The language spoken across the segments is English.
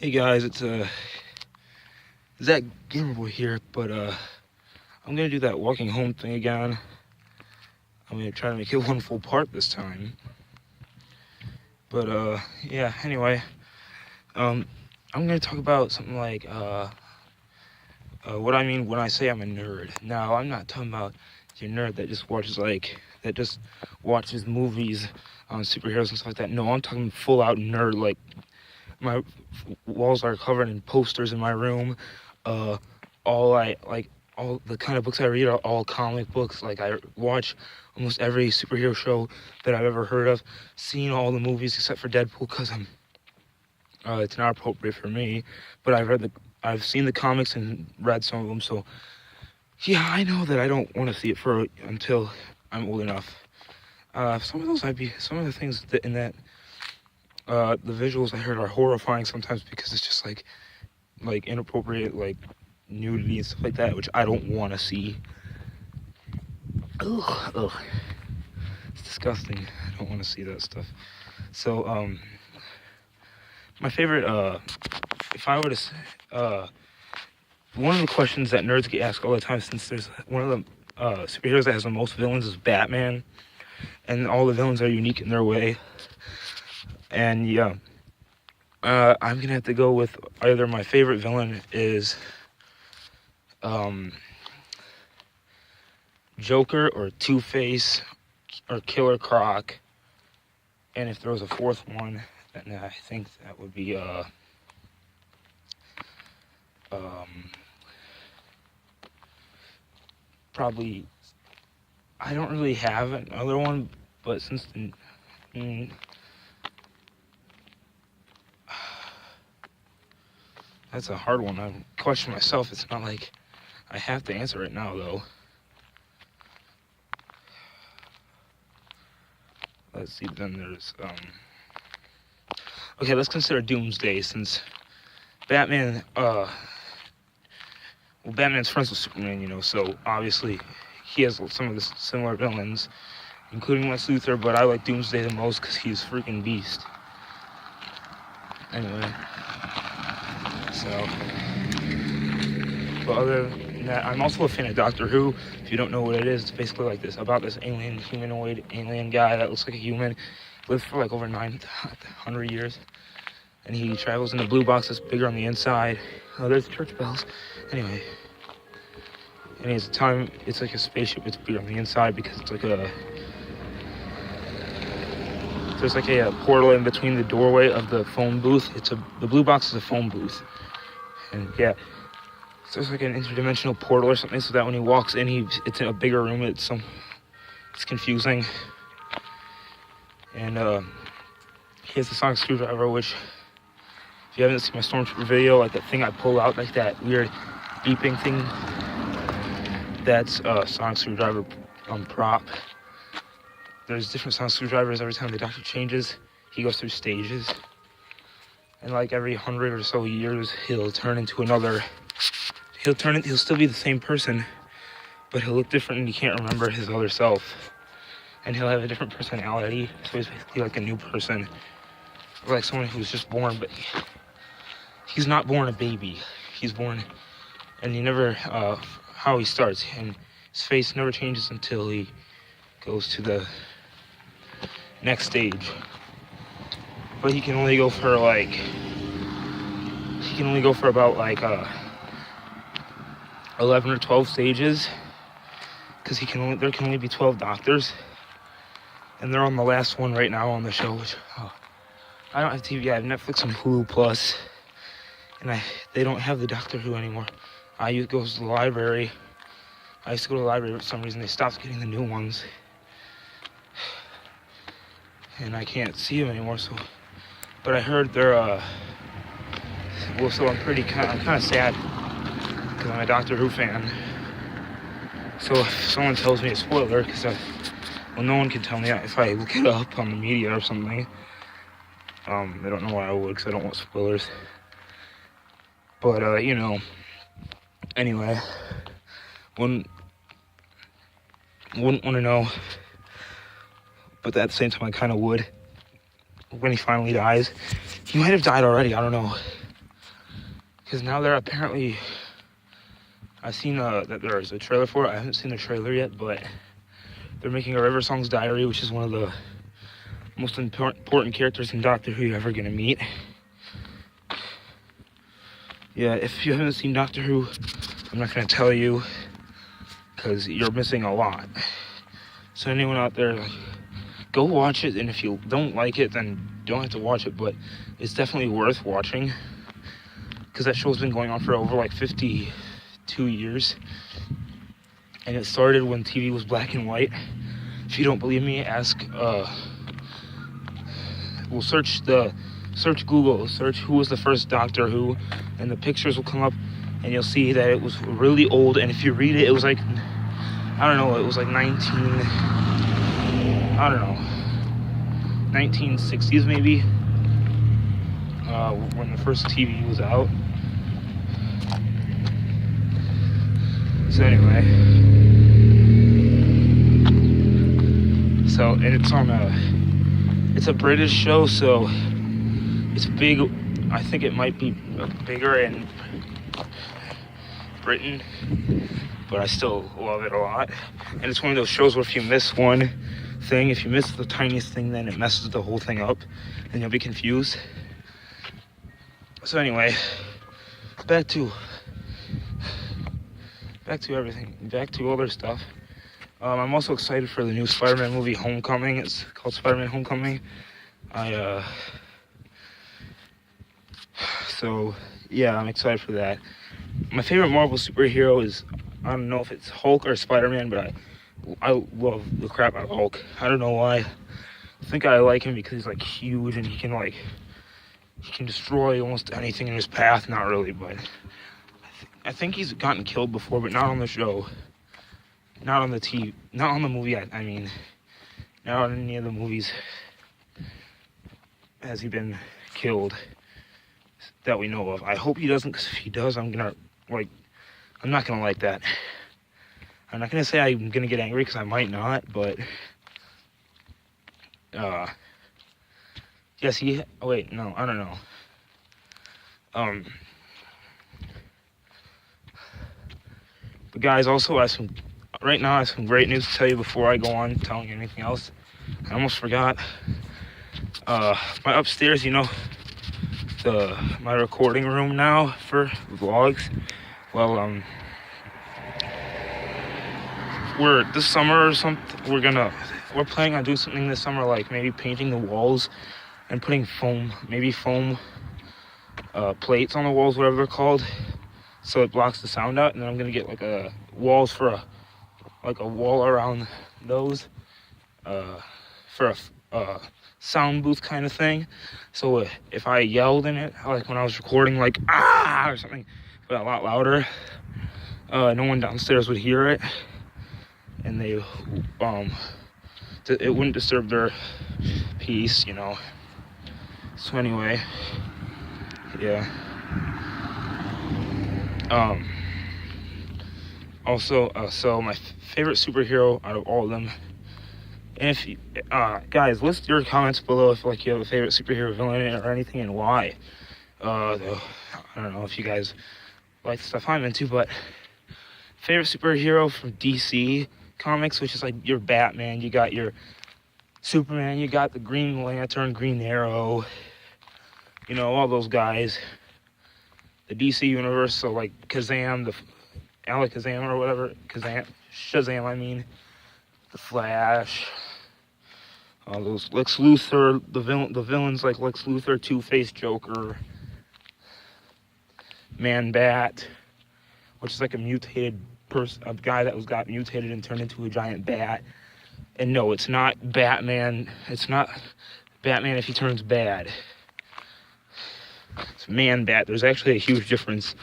Hey guys, it's Zach Gamerboy here, but I'm gonna do that walking home thing again. I'm gonna try to make it one full part this time. But yeah. Anyway, I'm gonna talk about something like what I mean when I say I'm a nerd. Now, I'm not talking about your nerd that just watches movies on superheroes and stuff like that. No, I'm talking full out nerd. Like my walls are covered in posters in my room. Uh, all the kind of books I read are all comic books. Like I watch almost every superhero show that I've ever heard of. Seen all the movies except for Deadpool because it's not appropriate for me. But I've seen the comics and read some of them. So yeah, I know that I don't want to see it until I'm old enough. Some of the things that in that the visuals I heard are horrifying sometimes because it's just like inappropriate, like nudity and stuff like that, which I don't want to see. Ugh, it's disgusting. I don't want to see that stuff. So my favorite if I were to one of the questions that nerds get asked all the time, since there's one of the superheroes that has the most villains is Batman, and all the villains are unique in their way. And yeah, I'm gonna have to go with either my favorite villain is Joker or Two-Face or Killer Croc, and if there was a fourth one, then I think that would be probably. I don't really have another one, but since that's a hard one. I question myself. It's not like I have to answer it now, though. Let's see. Then there's okay, let's consider Doomsday, since Batman. Well, Batman's friends with Superman, so obviously he has some of the similar villains, including Lex Luthor. But I like Doomsday the most because he's a freaking beast. Anyway, so. But other than that, I'm also a fan of Doctor Who. If you don't know what it is, it's basically like this humanoid alien guy that looks like a human, lived for like over 900 years, and he travels in a blue box that's bigger on the inside. Oh, there's church bells. Anyway, and it's like a spaceship. It's bigger on the inside because it's like there's like a portal in between the doorway of the phone booth. The blue box is a phone booth, and yeah. So it's like an interdimensional portal or something, so that when he walks in, it's in a bigger room. It's confusing. And he has the sonic screwdriver, which, if you haven't seen my Stormtrooper video, like that thing I pull out, like that weird beeping thing, that's a sonic screwdriver prop. There's different sonic screwdrivers every time the Doctor changes. He goes through stages. And like every 100 or so years, he'll turn into another. He'll still be the same person, but he'll look different and you can't remember his other self. And he'll have a different personality, so he's basically like a new person. Or like someone who's just born, but he's not born a baby. He's born, and how he starts, and his face never changes until he goes to the next stage. But he can only go for about 11 or 12 stages, because there can only be 12 doctors, and they're on the last one right now on the show, which I don't have TV. I have Netflix and Hulu Plus, and they don't have the Doctor Who anymore. I used to go to the library. For some reason. They stopped getting the new ones, and I can't see them anymore. But I heard they're so I'm kind of sad because I'm a Doctor Who fan. So if someone tells me a spoiler, no one can tell me if I look it up on the media or something. I don't know why I would, because I don't want spoilers. But anyway, wouldn't want to know. But at the same time, I kind of would. When he finally dies, he might have died already. I don't know. Because now they're apparently, I've seen that there's a trailer for it. I haven't seen the trailer yet, but they're making a River Song's Diary, which is one of the most important characters in Doctor Who you're ever gonna meet. Yeah, if you haven't seen Doctor Who, I'm not gonna tell you, because you're missing a lot. So anyone out there, like, go watch it, and if you don't like it, then you don't have to watch it, but it's definitely worth watching, because that show's been going on for over like 52 years, and it started when TV was black and white. If you don't believe me, ask, we'll search Google, search who was the first Doctor Who, and the pictures will come up, and you'll see that it was really old, and if you read it, it was like, I don't know, it was like 1960s maybe, when the first TV was out. So anyway, and it's a British show, so it's big. I think it might be bigger in Britain, but I still love it a lot. And it's one of those shows where if you miss one thing, if you miss the tiniest thing, then it messes the whole thing up and you'll be confused. So anyway, back to everything, back to other stuff. I'm also excited for the new Spider-Man movie, Homecoming. It's called Spider-Man Homecoming. So yeah, I'm excited for that. My favorite Marvel superhero is, I don't know if it's Hulk or Spider-Man, but I love the crap out of Hulk. I don't know why. I think I like him because he's like huge and he can destroy almost anything in his path. Not really, but I think he's gotten killed before, but not on the show. Not on the TV, not on the movie, I mean, not on any of the movies has he been killed that we know of. I hope he doesn't, because if he does, I'm not gonna like that. I'm not gonna say I'm gonna get angry, because I might not, but, yes, wait, no, I don't know. But guys, also, right now I have some great news to tell you before I go on telling you anything else. I almost forgot. My upstairs, my recording room now for vlogs. Well, this summer or something, we're planning on doing something this summer, like maybe painting the walls and putting foam plates on the walls, whatever they're called, so it blocks the sound out. And then I'm gonna get like a wall around those for a sound booth kind of thing. So if I yelled in it, like when I was recording, like ah or something, but a lot louder, no one downstairs would hear it, and it wouldn't disturb their peace, So anyway, yeah. Also, so my favorite superhero out of all of them, and if you, guys, list your comments below if you have a favorite superhero villain or anything, and why. I don't know if you guys like the stuff I'm into, but favorite superhero from DC Comics, which is like your Batman, you got your Superman, you got the Green Lantern, Green Arrow, all those guys. The DC universe, so like Kazam, Alakazam or whatever, Shazam, I mean, the Flash, all those Lex Luthor, the villains like Lex Luthor, Two-Face, Joker, Man-Bat, which is like a mutated person, a guy that got mutated and turned into a giant bat. And no, it's not Batman. It's not Batman if he turns bad. It's Man-Bat. There's actually a huge difference.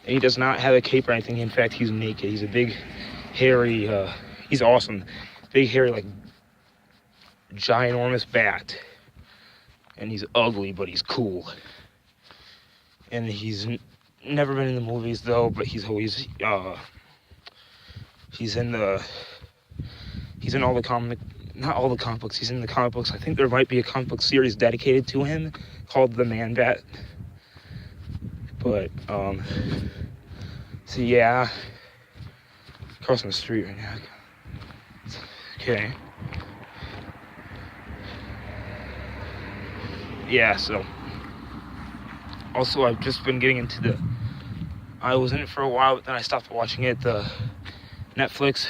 And he does not have a cape or anything. In fact, he's naked. He's a big, hairy, he's awesome. Big, hairy, like, ginormous bat. And he's ugly, but he's cool. And he's never been in the movies, though, but he's always, he's in all the comic, not all the comic books, he's in the comic books. I think there might be a comic book series dedicated to him called The Man-Bat. But so yeah, crossing the street right now. Okay. Yeah, so also I've just been getting into I was in it for a while, but then I stopped watching it, the Netflix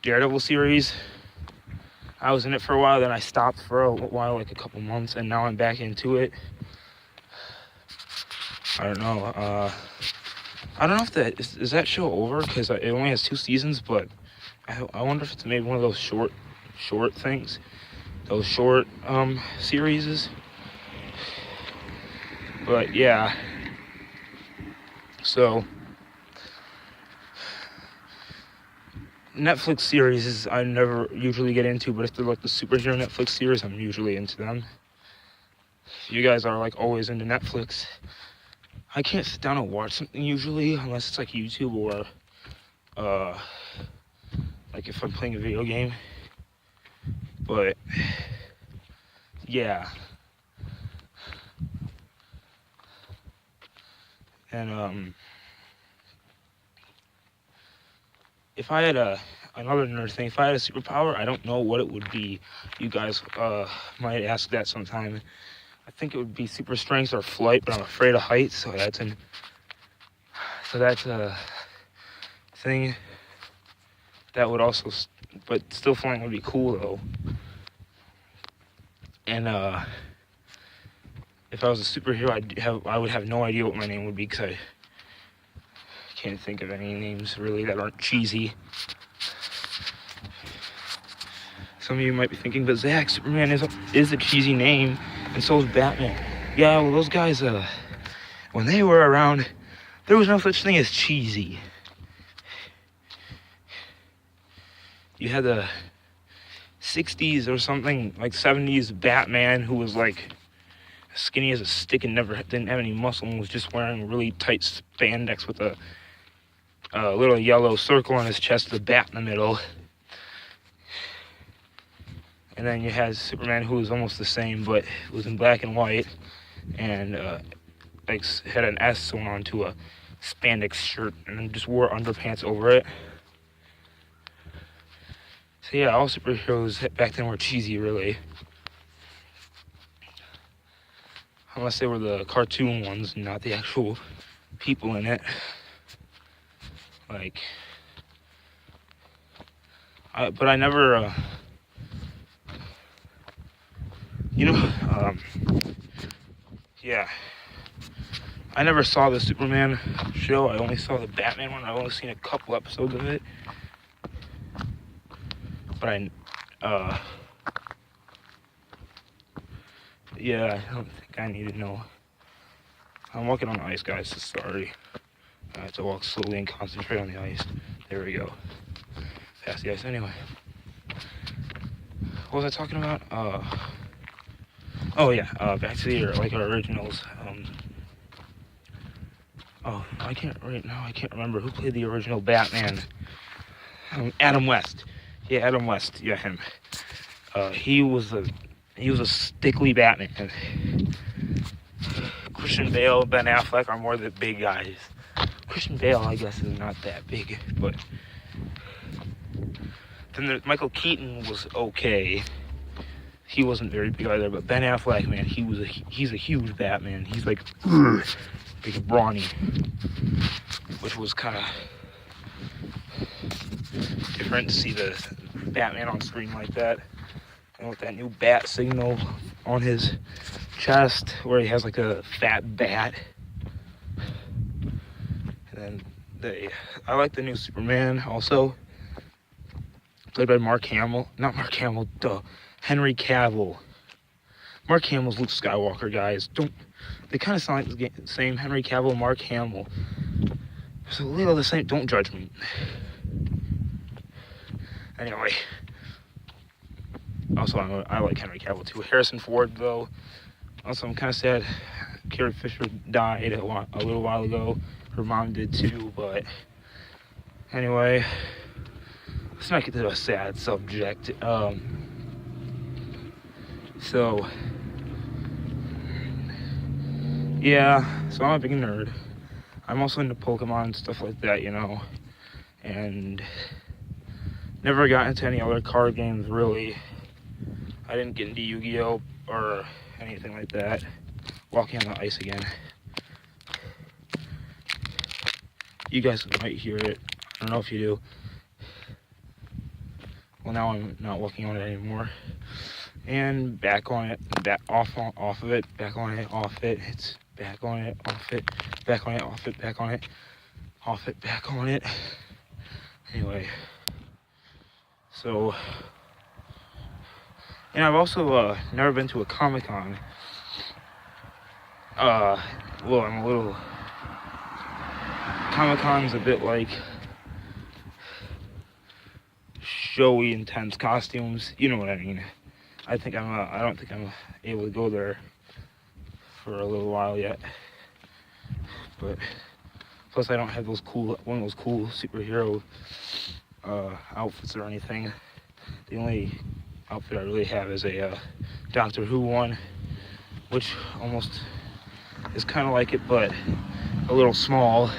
Daredevil series. I was in it for a while, then I stopped for a while, like a couple months, and now I'm back into it. I don't know. I don't know if is that show over, because it only has 2 seasons, but I wonder if it's maybe one of those short things, those short series. But yeah, so Netflix series I never usually get into, but if they're like the superhero Netflix series, I'm usually into them. You guys are like always into Netflix. I can't sit down and watch something usually unless it's like YouTube or like if I'm playing a video game. But yeah. And if I had another nerd thing, if I had a superpower, I don't know what it would be. You guys might ask that sometime. I think it would be super strength or flight, but I'm afraid of heights, so that's a thing that would also, but still flying would be cool though. And if I was a superhero, I would have no idea what my name would be, because I can't think of any names really that aren't cheesy. Some of you might be thinking, but Zach, Superman is a cheesy name, and so is Batman. Yeah, well, those guys, when they were around, there was no such thing as cheesy. You had the 60s or something, like 70s Batman, who was like skinny as a stick and didn't have any muscle, and was just wearing really tight spandex with a little yellow circle on his chest, the bat in the middle. And then you had Superman, who was almost the same, but was in black and white, and like had an S sewn onto a spandex shirt, and then just wore underpants over it. So yeah, all superheroes back then were cheesy, really. Unless they were the cartoon ones, not the actual people in it. Like, but I never, yeah. I never saw the Superman show. I only saw the Batman one. I've only seen a couple episodes of it. But yeah, I don't think I need to know. I'm walking on the ice, guys, so sorry. I have to walk slowly and concentrate on the ice. There we go. Past the ice anyway. What was I talking about? Oh yeah, back to our originals. I can't remember who played the original Batman. Adam West. Yeah, Adam West. Yeah, him. He was a stickly Batman. Christian Bale, Ben Affleck are more the big guys. Christian Bale, I guess, is not that big, but then Michael Keaton was okay. He wasn't very big either, but Ben Affleck, man, he's a huge Batman. He's like big and brawny, which was kind of different to see the Batman on screen like that, and with that new bat signal on his chest, where he has like a fat bat. And then I like the new Superman also, played by Mark Hamill. Not Mark Hamill, Henry Cavill. Mark Hamill's Luke Skywalker, guys. They kind of sound like the same. Henry Cavill, Mark Hamill. It's a little the same. Don't judge me. Anyway. Also, I like Henry Cavill too. Harrison Ford, though. Also, I'm kind of sad Carrie Fisher died a little while ago. Her mom did too, but anyway. Let's not get to a sad subject. So, Yeah, so I'm a big nerd. I'm also into Pokemon and stuff like that, you know, and never got into any other card games, really. I didn't get into Yu-Gi-Oh! Or anything like that. Walking on the ice again. You guys might hear it. I don't know if you do. Well, now I'm not walking on it anymore. And back on it, back off of it, back on it, off it. It's back on it, off it, back on it, off it, back on it, off it, back on it. Anyway, so, and I've also never been to a Comic-Con. Well, I'm a little. Comic-Con's a bit like showy, intense costumes. You know what I mean. I don't think I'm able to go there for a little while yet. But plus, I don't have one of those cool superhero outfits or anything. The only outfit I really have is a Doctor Who one, which almost is kind of like it, but a little small.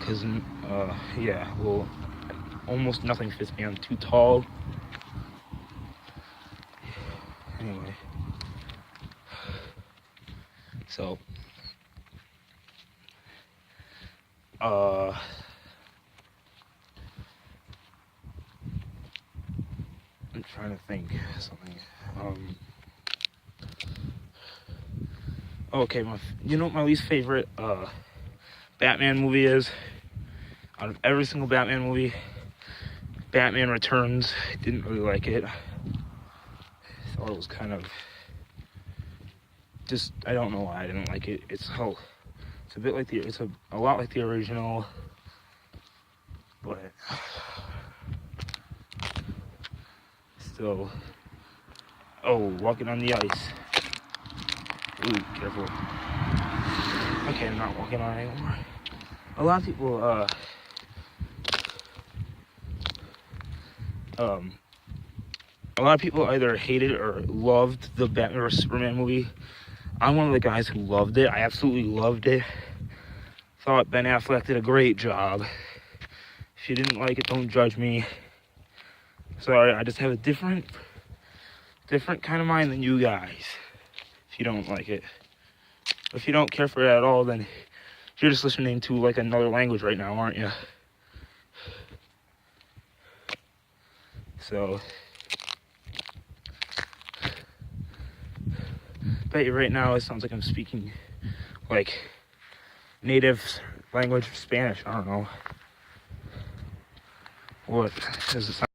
Cause yeah, well, almost nothing fits me. I'm too tall. Anyway, so I'm trying to think something. Okay, you know what my least favorite Batman movie is? Out of every single Batman movie, Batman Returns. I didn't really like it. I thought it was kind of just, I don't know why I didn't like it. It's a bit like it's a lot like the original, but still. Oh, walking on the ice. Ooh, careful. Okay, I'm not walking on it anymore. A lot of people, a lot of people either hated or loved the Batman vs Superman movie. I'm one of the guys who loved it. I absolutely loved it. Thought Ben Affleck did a great job. If you didn't like it, don't judge me. Sorry, I just have a different kind of mind than you guys. If you don't like it. If you don't care for it at all, then you're just listening to like another language right now, aren't you? So, bet you right now it sounds like I'm speaking like native language Spanish. I don't know. What does it sound?